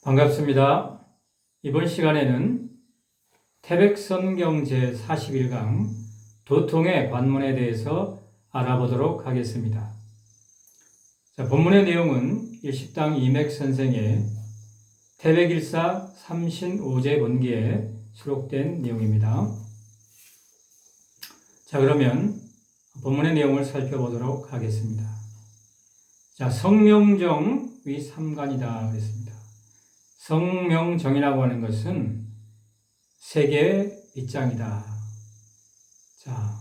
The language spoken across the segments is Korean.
반갑습니다. 이번 시간에는 태백성경 제41강 도통의 관문에 대해서 알아보도록 하겠습니다. 자, 본문의 내용은 일식당 이맥 선생의 태백일사 삼신오제 본기에 수록된 내용입니다. 자, 그러면 본문의 내용을 살펴보도록 하겠습니다. 자, 성명정 위 삼관이다 그랬습니다. 성명정이라고 하는 것은 세계의 빗장이다. 자,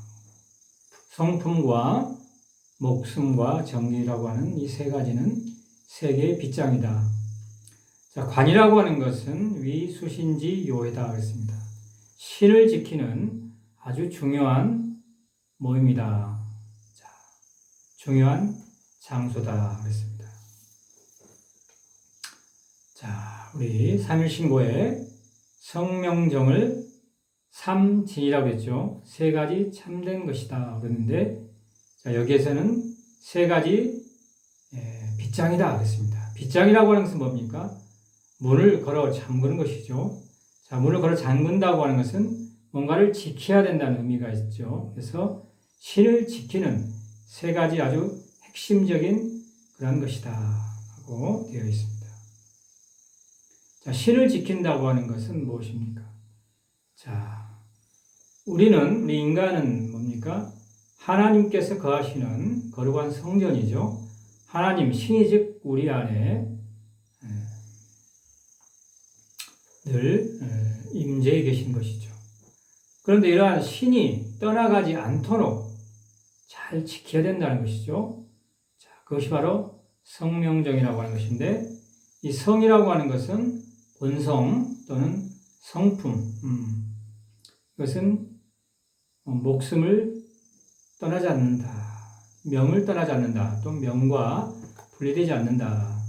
성품과 목숨과 정리라고 하는 이 세 가지는 세계의 빗장이다. 자, 관이라고 하는 것은 위수신지 요회다 그랬습니다. 신을 지키는 아주 중요한 모임이다. 자, 중요한 장소다 그랬습니다. 자, 우리 삼일신고에 성명정을 삼진이라고 했죠. 세 가지 참된 것이다 그랬는데, 자, 여기에서는 세 가지 빗장이다 그랬습니다. 빗장이라고 하는 것은 뭡니까? 문을 걸어 잠그는 것이죠. 자, 문을 걸어 잠근다고 하는 것은 뭔가를 지켜야 된다는 의미가 있죠. 그래서 신을 지키는 세 가지 아주 핵심적인 그런 것이다 하고 되어 있습니다. 자, 신을 지킨다고 하는 것은 무엇입니까? 자, 우리 인간은 뭡니까? 하나님께서 거하시는 거룩한 성전이죠. 하나님, 신이 즉 우리 안에 늘 임재해 계신 것이죠. 그런데 이러한 신이 떠나가지 않도록 잘 지켜야 된다는 것이죠. 자, 그것이 바로 성명정이라고 하는 것인데, 이 성이라고 하는 것은 본성 또는 성품, 이것은 목숨을 떠나지 않는다. 명을 떠나지 않는다. 또 명과 분리되지 않는다.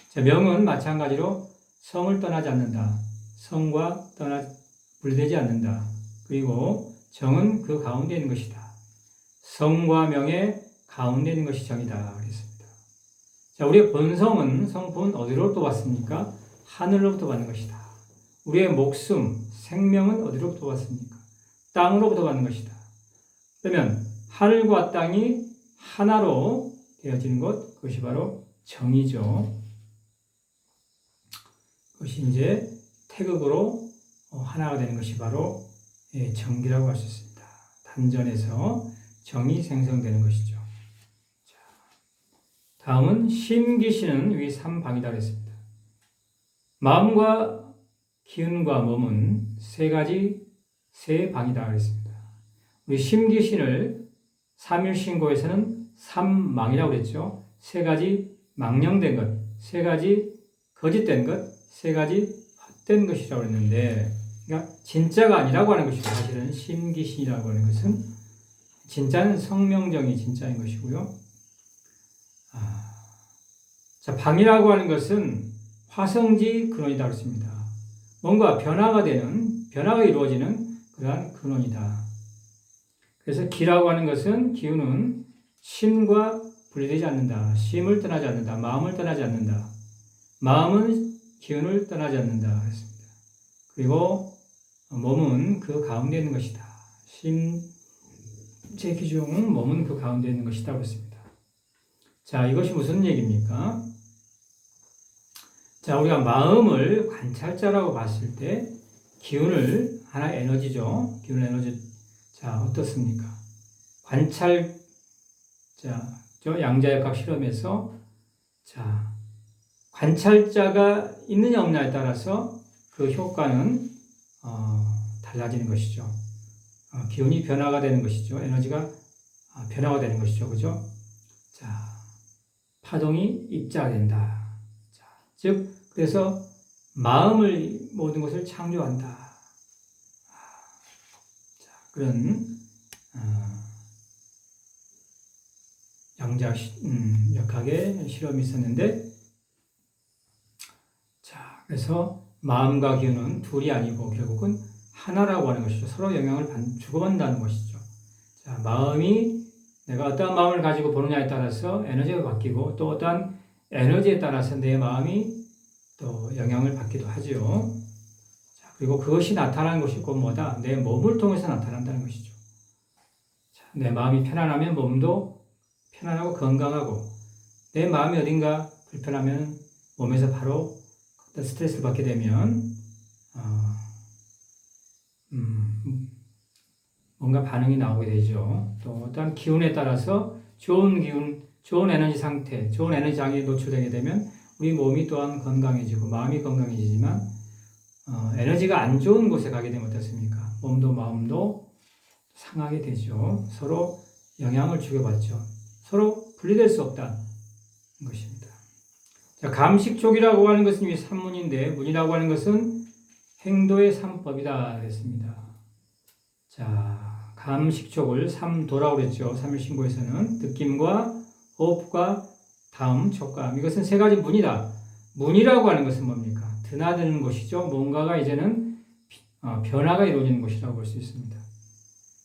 자, 명은 마찬가지로 성을 떠나지 않는다. 성과 분리되지 않는다. 그리고 정은 그 가운데 있는 것이다. 성과 명의 가운데 있는 것이 정이다. 그랬습니다. 자, 우리의 본성은, 성품은 어디로부터 왔습니까? 하늘로부터 받는 것이다. 우리의 목숨, 생명은 어디로부터 왔습니까? 땅으로부터 받는 것이다. 그러면 하늘과 땅이 하나로 되어지는 것, 그것이 바로 정이죠. 그것이 이제 태극으로 하나가 되는 것이 바로 정기라고 할 수 있습니다. 단전에서 정이 생성되는 것이죠. 자, 다음은 심기신은 위 삼방이다 그랬습니다. 마음과 기운과 몸은 세 방이다 그랬습니다. 우리 심기신을 삼일신고에서는 삼망이라고 그랬죠. 세 가지 망령된 것, 세 가지 거짓된 것, 세 가지 헛된 것이라고 했는데, 그러니까 진짜가 아니라고 하는 것이고, 사실은 심기신이라고 하는 것은 진짜는 성명정이 진짜인 것이고요. 자, 방이라고 하는 것은 화성지 근원이다 그랬습니다. 뭔가 변화가 이루어지는 그러한 근원이다. 그래서 기라고 하는 것은, 기운은 심과 분리되지 않는다. 심을 떠나지 않는다. 마음을 떠나지 않는다. 마음은 기운을 떠나지 않는다 그랬습니다. 그리고 몸은 그 가운데 있는 것이다. 심재 기중 몸은 그 가운데 있는 것이다 그랬습니다. 자, 이것이 무슨 얘기입니까? 자, 우리가 마음을 관찰자라고 봤을 때 기운을, 하나의 에너지죠. 기운 에너지. 자, 어떻습니까? 관찰자, 양자역학 실험에서, 자, 관찰자가 있느냐 없느냐에 따라서 그 효과는 달라지는 것이죠. 기운이 변화가 되는 것이죠. 에너지가 변화가 되는 것이죠. 그죠? 자, 파동이 입자된다. 자, 즉, 그래서 마음을 모든 것을 창조한다. 자, 그런 양자역학의 실험이 있었는데, 자, 그래서 마음과 기운은 둘이 아니고 결국은 하나라고 하는 것이죠. 서로 영향을 주고받는다는 것이죠. 자, 내가 어떠한 마음을 가지고 보느냐에 따라서 에너지가 바뀌고, 또 어떠한 에너지에 따라서 내 마음이 또 영향을 받기도 하죠. 자, 그리고 그것이 나타나는 것이 곧 뭐다? 내 몸을 통해서 나타난다는 것이죠. 자, 내 마음이 편안하면 몸도 편안하고 건강하고, 내 마음이 어딘가 불편하면 몸에서 바로 스트레스를 받게 되면 뭔가 반응이 나오게 되죠. 또 어떤 기운에 따라서 좋은 기운, 좋은 에너지 상태, 좋은 에너지 장애에 노출되게 되면 우리 몸이 또한 건강해지고 마음이 건강해지지만 에너지가 안 좋은 곳에 가게 되면 어떻습니까? 몸도 마음도 상하게 되죠. 서로 영향을 주고받죠. 서로 분리될 수 없다는 것입니다. 자, 감식촉이라고 하는 것은 이 산문인데, 문이라고 하는 것은 행도의 삼법이다 그랬습니다. 자, 감식촉을 삼도라고 그랬죠. 삼일신고에서는 느낌과 호흡과 다음 촉감, 이것은 세 가지 문이다. 문이라고 하는 것은 뭡니까? 드나드는 것이죠. 뭔가가 이제는 변화가 이루어지는 것이라고 볼 수 있습니다.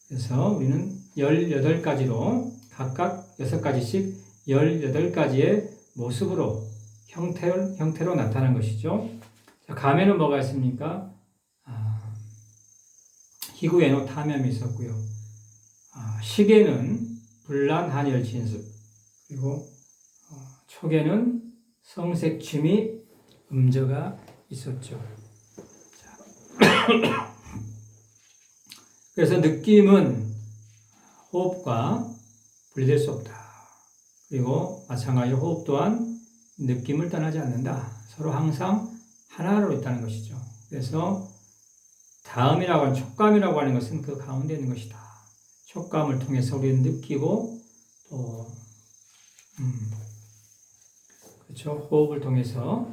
그래서 우리는 18가지로 각각 6가지씩 18가지의 모습으로 형태로 나타난 것이죠. 자, 감에는 뭐가 있습니까? 희구애노 탐염이 있었고요. 식에는 불란 한열 진습, 그리고 촉에는 성색 취미 음저가 있었죠. 자. 그래서 느낌은 호흡과 분리될 수 없다. 그리고 마찬가지로 호흡 또한 느낌을 떠나지 않는다. 서로 항상 하나로 있다는 것이죠. 그래서 다음이라고 하는 촉감이라고 하는 것은 그 가운데 있는 것이다. 촉감을 통해서 우리는 느끼고 또 그렇죠. 호흡을 통해서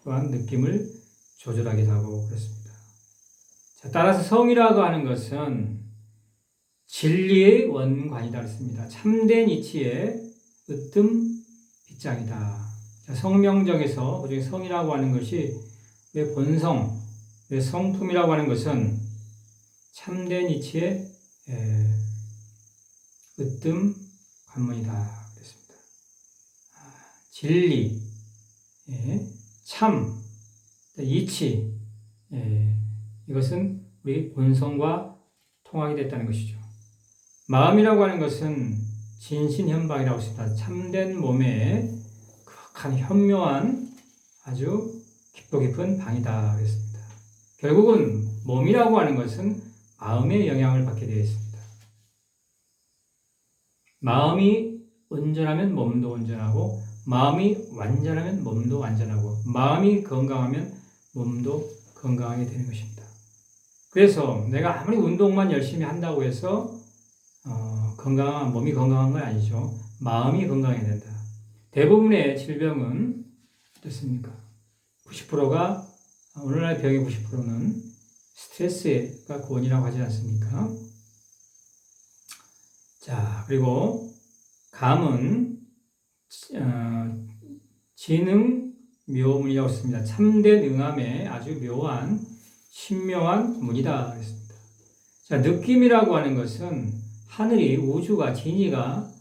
또한 느낌을 조절하기도 하고 그렇습니다. 자, 따라서 성이라고 하는 것은 진리의 원관이다 그랬습니다. 참된 이치의 으뜸 빗장이다. 자, 성명정에서 그중에 성이라고 하는 것이 왜 본성, 왜 성품이라고 하는 것은 참된 이치의 으뜸 관문이다 그랬습니다. 진리, 참, 이치, 이것은 우리 본성과 통하게 됐다는 것이죠. 마음이라고 하는 것은 진신현방이라고 했습니다. 참된 몸에 극한 현묘한 아주 깊고 깊은 방이다 그랬습니다. 결국은 몸이라고 하는 것은 마음의 영향을 받게 되어 있습니다. 마음이 온전하면 몸도 온전하고, 마음이 완전하면 몸도 완전하고, 마음이 건강하면 몸도 건강하게 되는 것입니다. 그래서 내가 아무리 운동만 열심히 한다고 해서 몸이 건강한 건 아니죠. 마음이 건강해야 된다. 대부분의 질병은 어떻습니까? 90%가 오늘날 병의 90%는 스트레스가 고원이라고 하지 않습니까? 자, 그리고 감은 지능 묘문이라고 했습니다. 참된 응함의 아주 묘한 신묘한 문이다 그랬습니다. 자, 느낌이라고 하는 것은 하늘이, 우주가, 진이가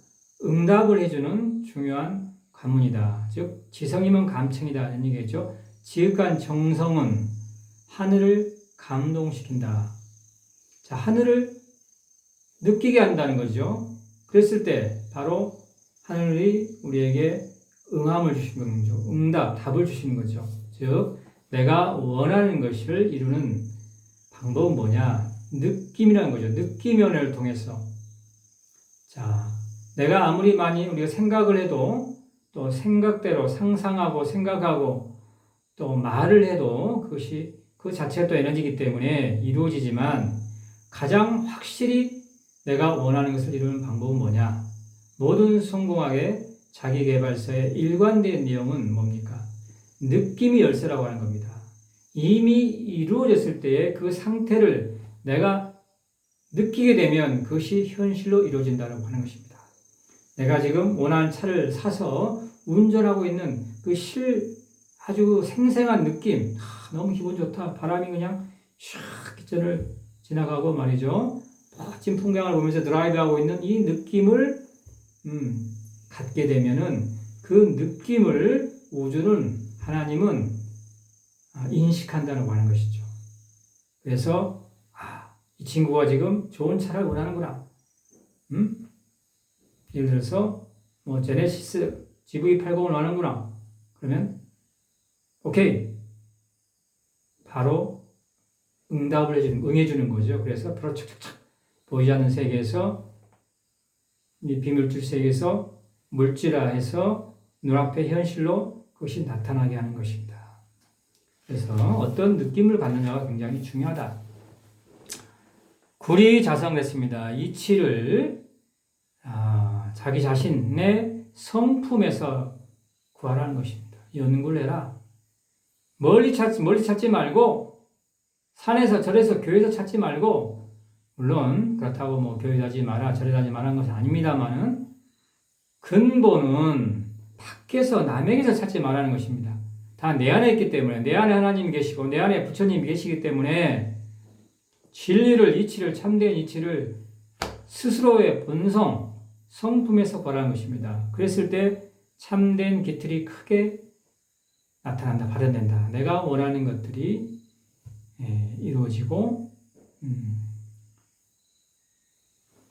응답을 해주는 중요한 관문이다. 즉 지성이면 감청이다 이런 얘기겠죠. 지극한 정성은 하늘을 감동시킨다. 자, 하늘을 느끼게 한다는 거죠. 그랬을 때 바로 하늘이 우리에게 응함을 주시는 거죠. 응답, 답을 주시는 거죠. 즉 내가 원하는 것을 이루는 방법은 뭐냐? 느낌이라는 거죠. 느낌 연애를 통해서. 자, 내가 아무리 많이 우리가 생각을 해도 또 생각대로 상상하고 생각하고 또 말을 해도 그것이 그 자체가 또 에너지이기 때문에 이루어지지만 가장 확실히 내가 원하는 것을 이루는 방법은 뭐냐? 모든 성공학의 자기계발서의 일관된 내용은 뭡니까? 느낌이 열쇠라고 하는 겁니다. 이미 이루어졌을 때의 그 상태를 내가 느끼게 되면 그것이 현실로 이루어진다고 하는 것입니다. 내가 지금 원하는 차를 사서 운전하고 있는 그 아주 생생한 느낌, 너무 기분 좋다. 바람이 그냥 샥 뒷전을 지나가고 말이죠. 멋진 풍경을 보면서 드라이브하고 있는 이 느낌을 갖게 되면은 그 느낌을 우주는 하나님은 인식한다고 하는 것이죠. 그래서 이 친구가 지금 좋은 차를 원하는구나. 예를 들어서 뭐 제네시스 GV80을 원하는구나. 그러면 오케이. 바로 응해주는 거죠. 그래서 바로 착착착 보이지 않는 세계에서 이 비물질 세계에서 물질화해서 눈앞의 현실로 그것이 나타나게 하는 것입니다. 그래서 어떤 느낌을 갖느냐가 굉장히 중요하다. 굴이 자성됐습니다. 이치를 자기 자신의 성품에서 구하라는 것입니다. 연구를 멀리 찾지 말고 산에서 절에서 교회에서 찾지 말고 물론 그렇다고 뭐 교회 가지 마라 절에 가지 마라는 것은 아닙니다만은 근본은 밖에서 남에게서 찾지 말라는 것입니다. 다 내 안에 있기 때문에 내 안에 하나님이 계시고 내 안에 부처님이 계시기 때문에 진리를 이치를 참된 이치를 스스로의 본성 성품에서 구하라는 것입니다. 그랬을 때 참된 기틀이 크게 나타난다, 발현된다. 내가 원하는 것들이 이루어지고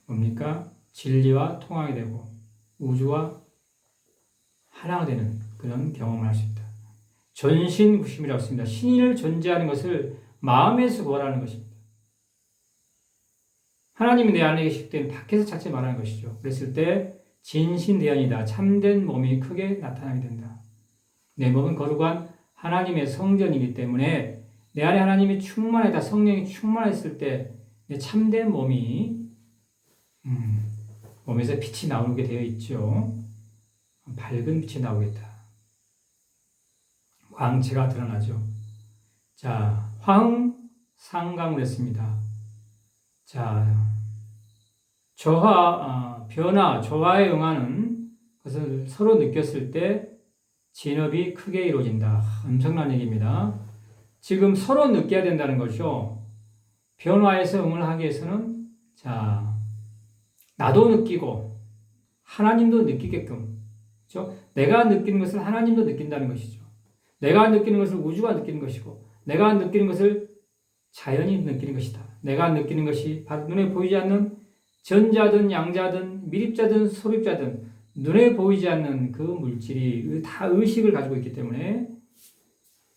뭡니까? 진리와 통하게 되고 우주와 하나가 되는 그런 경험을 할 수 있다. 전신구심이라고 했습니다. 신을 존재하는 것을 마음에서 구하라는 것입니다. 하나님이 내 안에 계실 때는 밖에서 찾지 말라는 것이죠. 그랬을 때 진신대연이다. 참된 몸이 크게 나타나게 된다. 내 몸은 거룩한 하나님의 성전이기 때문에 내 안에 하나님이 충만하다. 성령이 충만했을 때 내 참된 몸이 몸에서 빛이 나오게 되어 있죠. 밝은 빛이 나오겠다. 광채가 드러나죠. 자, 화흥상강을 했습니다. 자, 변화, 조화에 응하는 것을 서로 느꼈을 때 진업이 크게 이루어진다. 엄청난 얘기입니다. 지금 서로 느껴야 된다는 것이죠. 변화에서 응을 하기 위해서는 자, 나도 느끼고 하나님도 느끼게끔 그렇죠? 내가 느끼는 것을 하나님도 느낀다는 것이죠. 내가 느끼는 것을 우주가 느끼는 것이고 내가 느끼는 것을 자연이 느끼는 것이다. 내가 느끼는 것이 바로 눈에 보이지 않는 전자든 양자든 미립자든 소립자든 눈에 보이지 않는 그 물질이 다 의식을 가지고 있기 때문에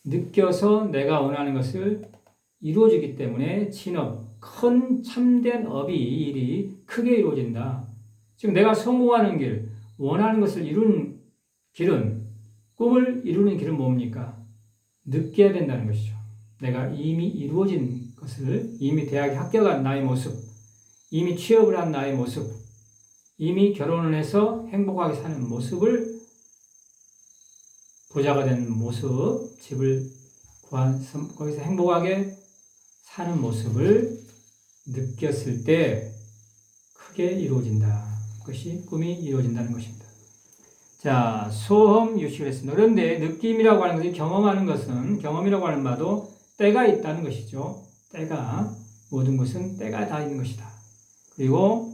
느껴서 내가 원하는 것을 이루어지기 때문에 진업, 큰 참된 일이 크게 이루어진다. 지금 내가 성공하는 길, 원하는 것을 이루는 길은 꿈을 이루는 길은 뭡니까? 느껴야 된다는 것이죠. 내가 이미 이루어진 것을 이미 대학에 합격한 나의 모습, 이미 취업을 한 나의 모습, 이미 결혼을 해서 행복하게 사는 모습을 부자가 된 모습, 집을 구해서 거기서 행복하게 사는 모습을 느꼈을 때 크게 이루어진다. 그것이 꿈이 이루어진다는 것입니다. 자, 소험 유식을 했습니다. 그런데 느낌이라고 하는 것이 경험이라고 하는 바도 때가 있다는 것이죠. 모든 것은 때가 다 있는 것이다. 그리고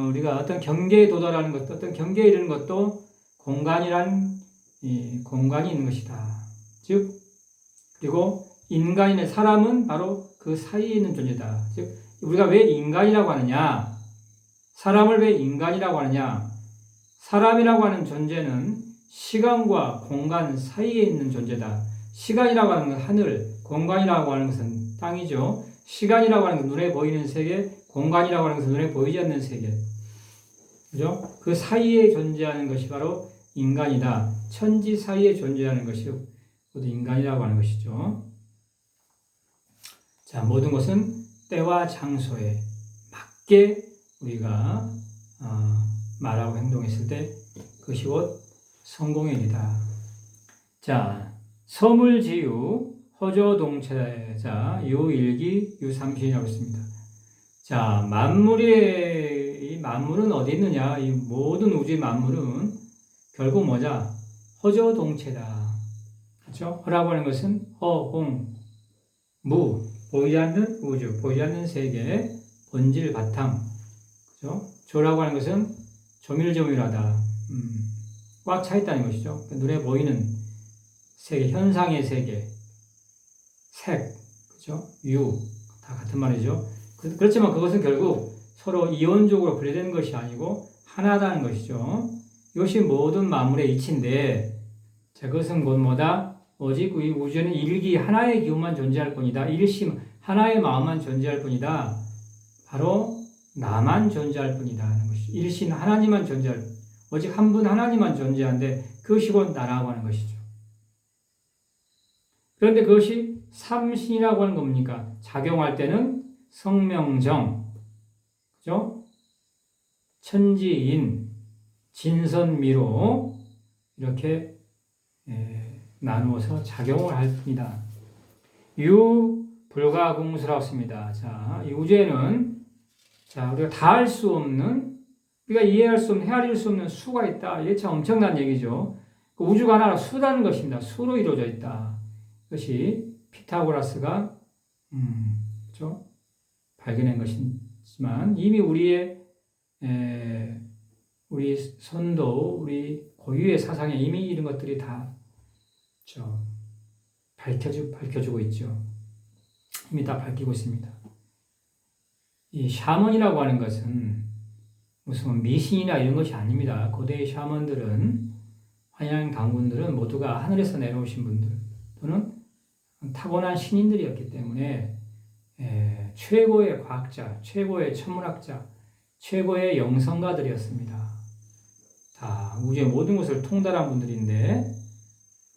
우리가 어떤 경계에 도달하는 것도, 어떤 경계에 이르는 것도 공간이 있는 것이다. 즉, 그리고 사람은 바로 그 사이에 있는 존재다. 즉, 우리가 왜 인간이라고 하느냐? 사람을 왜 인간이라고 하느냐? 사람이라고 하는 존재는 시간과 공간 사이에 있는 존재다. 시간이라고 하는 것은 하늘, 공간이라고 하는 것은 땅이죠. 시간이라고 하는 것은 눈에 보이는 세계, 공간이라고 하는 것은 눈에 보이지 않는 세계. 그죠? 그 사이에 존재하는 것이 바로 인간이다. 천지 사이에 존재하는 것이 모두 인간이라고 하는 것이죠. 자, 모든 것은 때와 장소에 맞게 우리가 말하고 행동했을 때 그것이 곧 성공의 일이다. 자, 서물지유, 허조동체자, 유일기, 유삼신이라고 있습니다. 자, 만물은 어디 있느냐? 이 모든 우주의 만물은 결국 뭐냐? 허조동체다. 그렇죠? 허라고 하는 것은 허, 홍, 무, 보이지 않는 우주, 보이지 않는 세계, 본질, 바탕. 그죠? 조라고 하는 것은 조밀조밀하다. 꽉 차 있다는 것이죠. 눈에 보이는 세계, 현상의 세계, 색, 그죠? 유, 다 같은 말이죠. 그렇지만 그것은 결국 서로 이원적으로 분리되는 것이 아니고 하나다는 것이죠. 이것이 모든 만물의 이치인데, 자, 그것은 곧 뭐다? 오직 이 우주에는 일기 하나의 기운만 존재할 뿐이다. 일심 하나의 마음만 존재할 뿐이다. 바로 나만 존재할 뿐이다 하는 것이죠. 일신 하나님만 존재할, 오직 한 분 하나님만 존재하는데 그것이 곧 나라고 하는 것이죠. 그런데 그것이 삼신이라고 하는 겁니까? 작용할 때는 성명정, 그죠? 천지인, 진선미로 이렇게 나누어서 작용을 할 뿐이다. 유불가공수라고. 자, 이 우주에는 자, 우리가 다 할 수 없는, 우리가 이해할 수 없는, 헤아릴 수 없는 수가 있다. 이게 참 엄청난 얘기죠. 그 우주가 하나 수라는 것입니다. 수로 이루어져 있다. 이것이 피타고라스가 그렇죠? 발견한 것이지만 이미 우리 선도, 우리 고유의 사상에 이미 이런 것들이 다 그렇죠? 밝혀주고 있죠. 이미 다 밝히고 있습니다. 이 샤먼이라고 하는 것은 무슨 미신이나 이런 것이 아닙니다. 고대의 샤먼들은, 환양 당군들은 모두가 하늘에서 내려오신 분들 또는 타고난 신인들이었기 때문에 최고의 과학자, 최고의 천문학자, 최고의 영성가들이었습니다. 다 우주의 모든 것을 통달한 분들인데,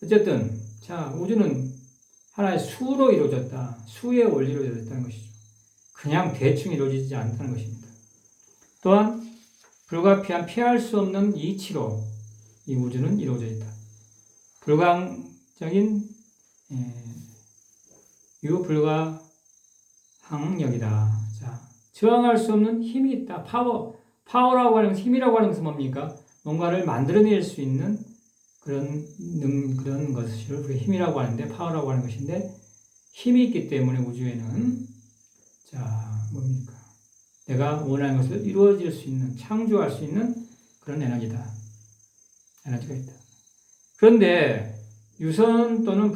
어쨌든 자, 우주는 하나의 수로 이루어졌다. 수의 원리로 이루어졌다는 것이죠. 그냥 대충 이루어지지 않다는 것입니다. 또한 불가피한 피할 수 없는 이치로 이 우주는 이루어져 있다. 불가항적인 유불가항력이다. 자, 저항할 수 없는 힘이 있다. 파워라고 하는 것은, 힘이라고 하는 것은 뭡니까? 뭔가를 만들어낼 수 있는 그런 것을 우리가 힘이라고 하는데, 파워라고 하는 것인데, 힘이 있기 때문에 우주에는 자, 뭡니까? 내가 원하는 것을 이루어질 수 있는, 창조할 수 있는 그런 에너지가 있다. 그런데 유선 또는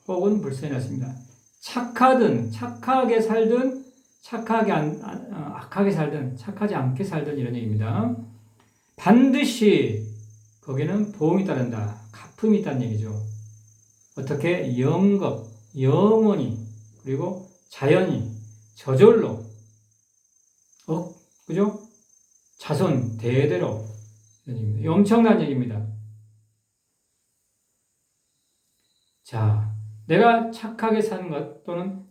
혹은 불선이 났습니다. 착하게 살든, 악하게 살든, 착하지 않게 살든 이런 얘기입니다. 반드시 거기는 보응이 따른다. 갚음이 있다는 얘기죠. 어떻게? 영원히, 그리고 자연히, 저절로, 그죠? 자손, 대대로. 이런 얘기입니다. 엄청난 얘기입니다. 자, 내가 착하게 사는 것, 또는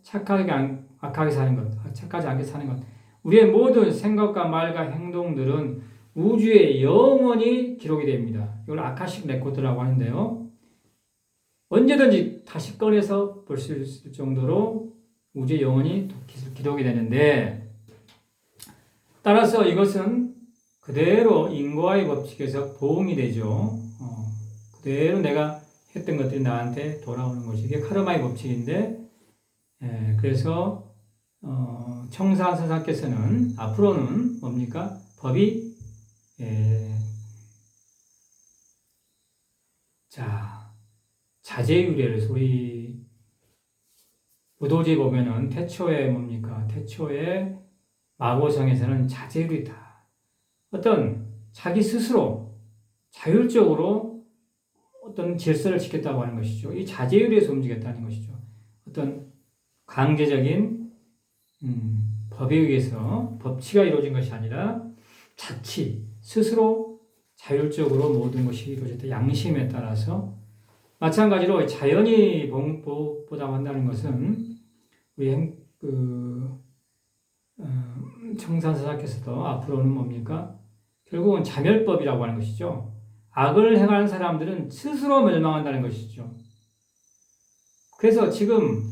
악하게 사는 것, 착하지 않게 사는 것, 우리의 모든 생각과 말과 행동들은 우주에 영원히 기록이 됩니다. 이걸 아카식 레코드라고 하는데요. 언제든지 다시 꺼내서 볼 수 있을 정도로 우주에 영원히 기록이 되는데, 따라서 이것은 그대로 인과의 법칙에서 보응이 되죠. 그대로 내가 했던 것들이 나한테 돌아오는 것이, 이게 카르마의 법칙인데, 그래서 청산서사께서는 앞으로는 뭡니까? 법이 자제유래를, 우리 부도지 보면은 태초에 뭡니까? 태초에 마고성에서는 자제율이다. 어떤 자기 스스로 자율적으로 어떤 질서를 지켰다고 하는 것이죠. 이 자제율에서 움직였다는 것이죠. 어떤 강제적인 법에 의해서 법치가 이루어진 것이 아니라 스스로 자율적으로 모든 것이 이루어졌다. 양심에 따라서. 마찬가지로 자연이 보다고 한다는 것은 우리 청산서사께서도 앞으로는 뭡니까? 결국은 자멸법이라고 하는 것이죠. 악을 행하는 사람들은 스스로 멸망한다는 것이죠. 그래서 지금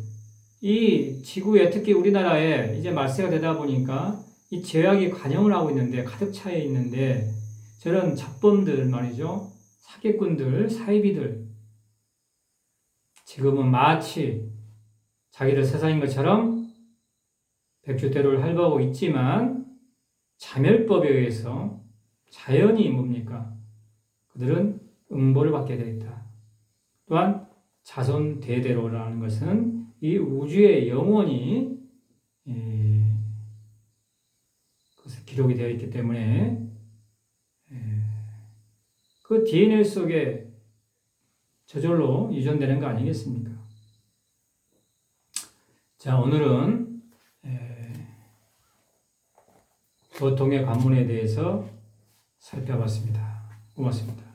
이 지구에, 특히 우리나라에 이제 말세가 되다 보니까 이 죄악이 관영을 하고 있는데, 가득 차 있는데, 저런 잡범들 말이죠. 사기꾼들, 사이비들, 지금은 마치 자기들 세상인 것처럼 백주대로를 할부하고 있지만, 자멸법에 의해서 자연이 뭡니까? 그들은 응보를 받게 되었다. 또한 자손 대대로라는 것은 이 우주의 영원히 그것이 기록이 되어 있기 때문에 그 DNA 속에 저절로 유전되는 거 아니겠습니까? 자, 오늘은 보통의 관문에 대해서 살펴봤습니다. 고맙습니다.